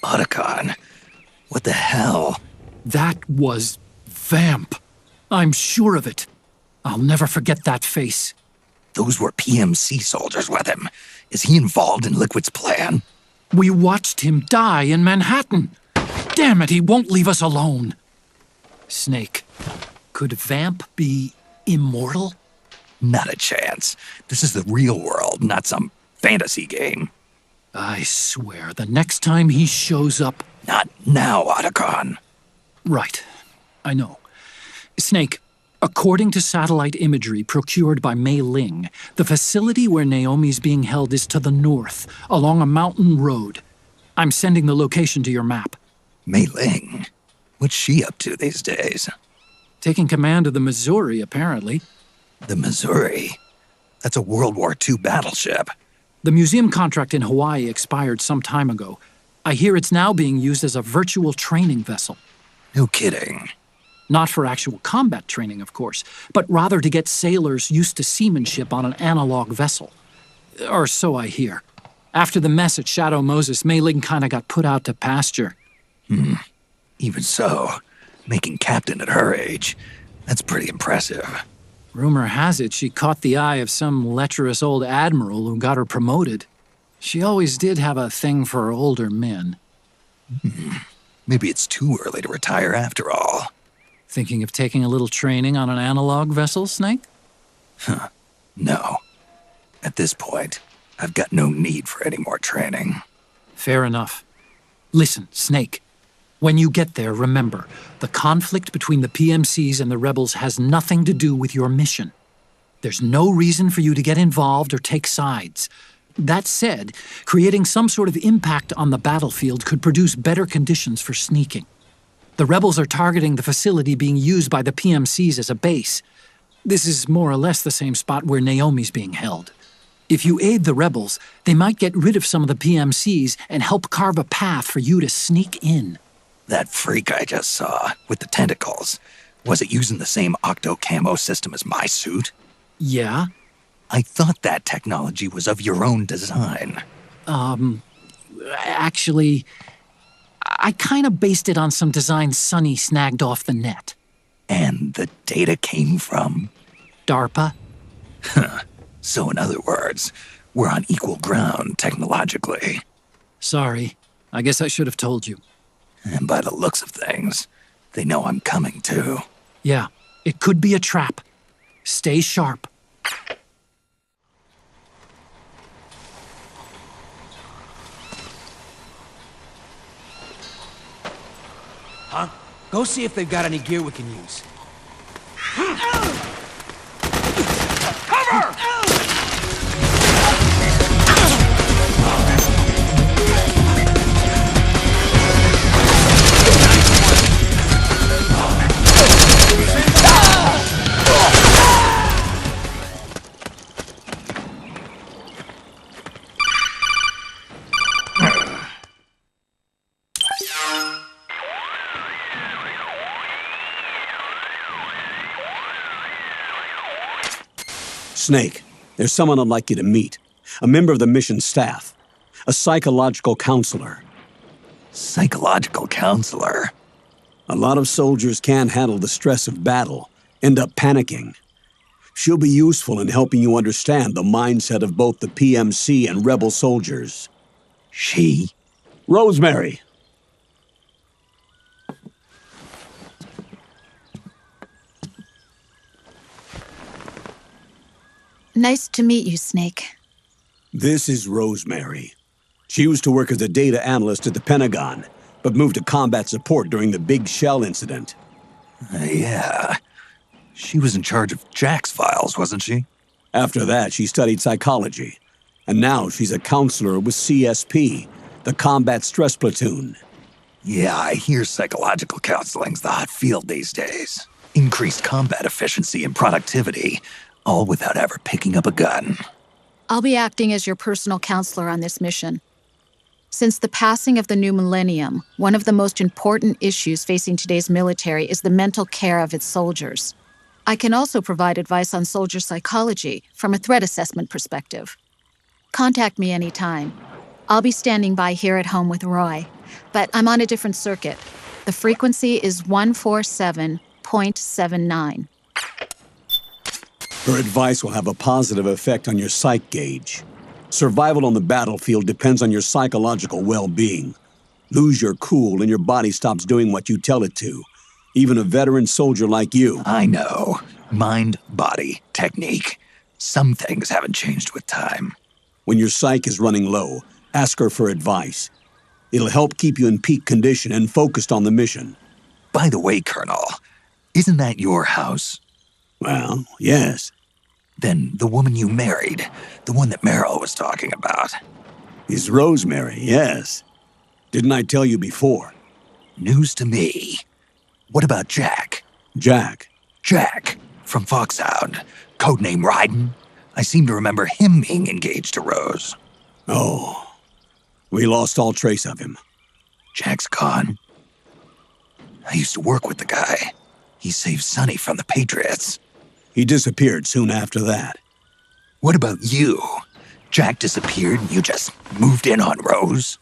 Otacon, what the hell? That was Vamp. I'm sure of it. I'll never forget that face. Those were PMC soldiers with him. Is he involved in Liquid's plan? We watched him die in Manhattan. Damn it, he won't leave us alone. Snake, could Vamp be immortal? Not a chance. This is the real world, not some fantasy game. I swear, the next time he shows up... Not now, Otacon. Right. I know. Snake, according to satellite imagery procured by Mei Ling, the facility where Naomi's being held is to the north, along a mountain road. I'm sending the location to your map. Mei Ling? What's she up to these days? Taking command of the Missouri, apparently. The Missouri? That's a World War II battleship. The museum contract in Hawaii expired some time ago. I hear it's now being used as a virtual training vessel. No kidding. Not for actual combat training, of course, but rather to get sailors used to seamanship on an analog vessel. Or so I hear. After the mess at Shadow Moses, Mei Ling kinda got put out to pasture. Even so, making captain at her age, that's pretty impressive. Rumor has it she caught the eye of some lecherous old admiral who got her promoted. She always did have a thing for older men. Maybe it's too early to retire after all. Thinking of taking a little training on an analog vessel, Snake? No. At this point, I've got no need for any more training. Fair enough. Listen, Snake. When you get there, remember, the conflict between the PMCs and the rebels has nothing to do with your mission. There's no reason for you to get involved or take sides. That said, creating some sort of impact on the battlefield could produce better conditions for sneaking. The rebels are targeting the facility being used by the PMCs as a base. This is more or less the same spot where Naomi's being held. If you aid the rebels, they might get rid of some of the PMCs and help carve a path for you to sneak in. That freak I just saw, with the tentacles, was it using the same octo-camo system as my suit? Yeah? I thought that technology was of your own design. Actually, I kinda based it on some design Sonny snagged off the net. And the data came from? DARPA? So in other words, we're on equal ground technologically. Sorry, I guess I should have told you. And by the looks of things, they know I'm coming too. Yeah, it could be a trap. Stay sharp. Huh? Go see if they've got any gear we can use. Cover! Snake, there's someone I'd like you to meet. A member of the mission staff. A psychological counselor. Psychological counselor? A lot of soldiers can't handle the stress of battle, end up panicking. She'll be useful in helping you understand the mindset of both the PMC and rebel soldiers. She? Rosemary. Nice to meet you, Snake. This is Rosemary. She used to work as a data analyst at the Pentagon, but moved to combat support during the Big Shell incident. Yeah. She was in charge of Jack's files, wasn't she? After that, she studied psychology. And now she's a counselor with CSP, the Combat Stress Platoon. Yeah, I hear psychological counseling's the hot field these days. Increased combat efficiency and productivity, all without ever picking up a gun. I'll be acting as your personal counselor on this mission. Since the passing of the new millennium, one of the most important issues facing today's military is the mental care of its soldiers. I can also provide advice on soldier psychology from a threat assessment perspective. Contact me anytime. I'll be standing by here at home with Roy, but I'm on a different circuit. The frequency is 147.79. Her advice will have a positive effect on your psych gauge. Survival on the battlefield depends on your psychological well-being. Lose your cool and your body stops doing what you tell it to. Even a veteran soldier like you. I know. Mind, body, technique. Some things haven't changed with time. When your psych is running low, ask her for advice. It'll help keep you in peak condition and focused on the mission. By the way, Colonel, isn't that your house? Well, yes. Then the woman you married, the one that Meryl was talking about. Is Rosemary, yes. Didn't I tell you before? News to me. What about Jack? Jack. Jack, from Foxhound. Codename Ryden. I seem to remember him being engaged to Rose. Oh. We lost all trace of him. Jack's gone. I used to work with the guy. He saved Sonny from the Patriots. He disappeared soon after that. What about you? Jack disappeared and you just moved in on Rose?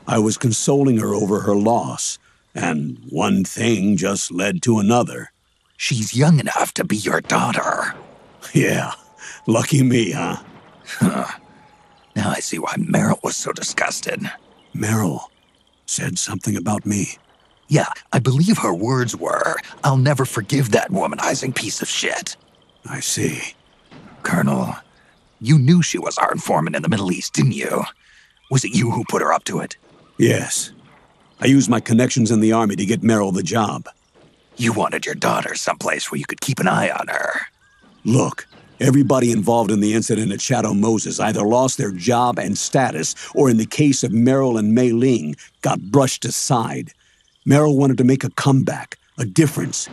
I was consoling her over her loss, and one thing just led to another. She's young enough to be your daughter. Yeah, lucky me, huh? Now I see why Meryl was so disgusted. Meryl said something about me. Yeah, I believe her words were, "I'll never forgive that womanizing piece of shit." I see. Colonel, you knew she was our informant in the Middle East, didn't you? Was it you who put her up to it? Yes. I used my connections in the Army to get Meryl the job. You wanted your daughter someplace where you could keep an eye on her. Look, everybody involved in the incident at Shadow Moses either lost their job and status, or in the case of Meryl and Mei Ling, got brushed aside. Meryl wanted to make a comeback, a difference.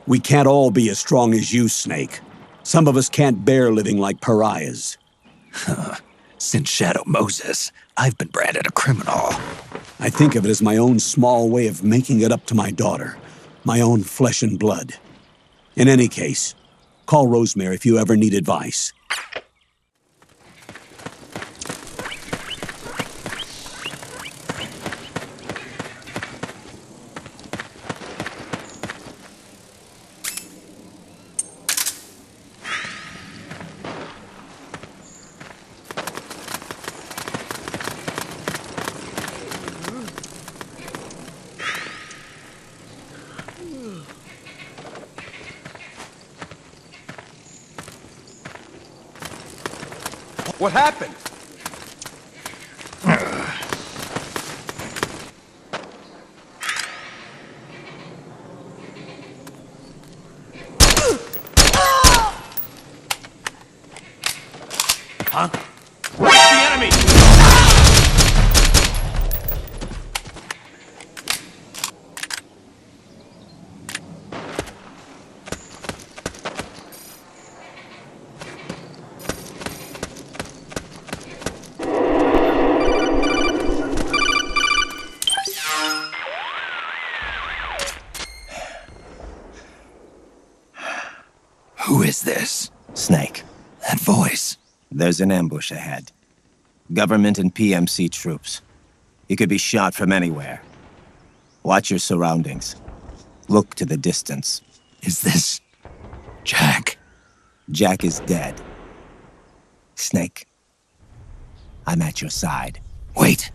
We can't all be as strong as you, Snake. Some of us can't bear living like pariahs. Since Shadow Moses, I've been branded a criminal. I think of it as my own small way of making it up to my daughter, my own flesh and blood. In any case, call Rosemary if you ever need advice. What happened? Huh? Where's the enemy? Who is this? Snake. That voice. There's an ambush ahead. Government and PMC troops. You could be shot from anywhere. Watch your surroundings. Look to the distance. Is this Jack? Jack is dead. Snake, I'm at your side. Wait.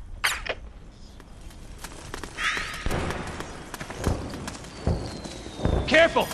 Careful!